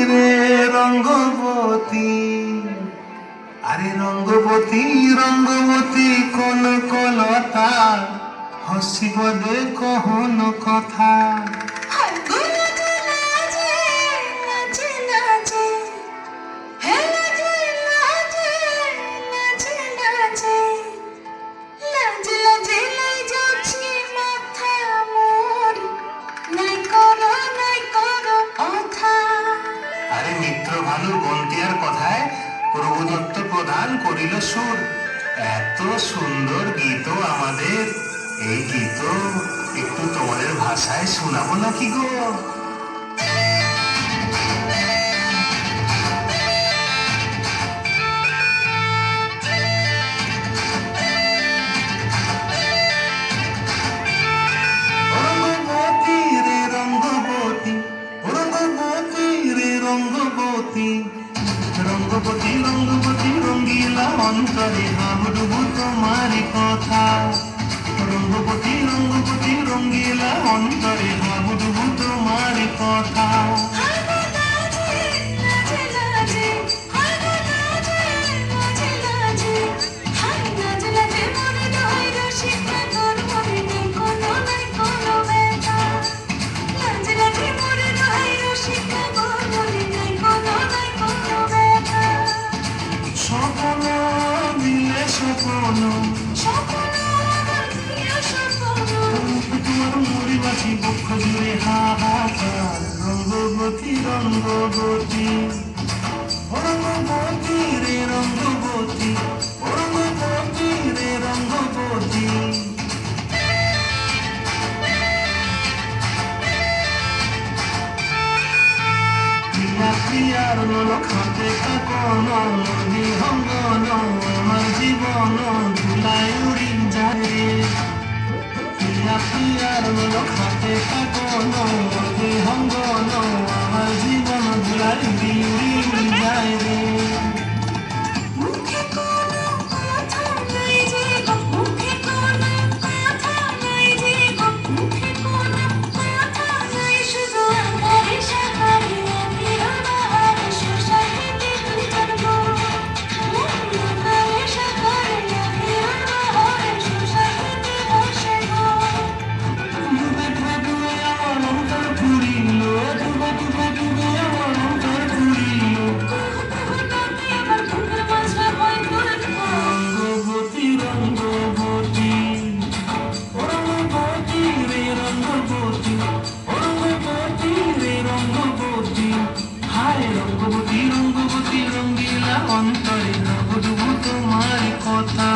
রে রঙ্গবতী, আরে রঙ্গবতী রঙ্গবতী কোন কলতা হসিব দে কহন কথা। আরে মিত্র ভানু বন্তিয়ার কথায় প্রভুদত্ত প্রদান করিল সুর। এত সুন্দর গীত আমাদের, এই গীত একটু তোমাদের ভাষায় শোনাবো নাকি গো? রঙ্গবতী রে রঙ্গবতী, রঙ্গবতী রে রঙ্গবতী, রঙ্গবতী রঙ্গবতী রঙ্গিলা অন্তরে হাবুডুবু তোমারি কথা। রঙ্গবতী রঙ্গবতী রঙ্গিলা অন্তরে হাবুডুবু তোমারি কথা। স্বপ্ন দিলে স্বপ্ন, তোমার মুড়ি বাছি বক্ষ জুড়ে হাহাকার। রঙ্গবতী রঙ্গবতী, রঙ্গবতী রে রঙ্গবতী, রঙ্গবতী রে রঙ্গবতী। প্রিয়া প্রিয়ার মন খাতে কাকন বিহঙ্গন, আমার জীবন ধুলায় উড়ি যায় রে। প্রিয়া প্রিয়ার মন খাতে কাকন বিহঙ্গন, আমার জীবন ধুলায় উড়ি যায় রে। রঙ্গবতী রঙ্গবতী রঙ্গিলা অন্তরে হাবুডুবু তোমার কথা।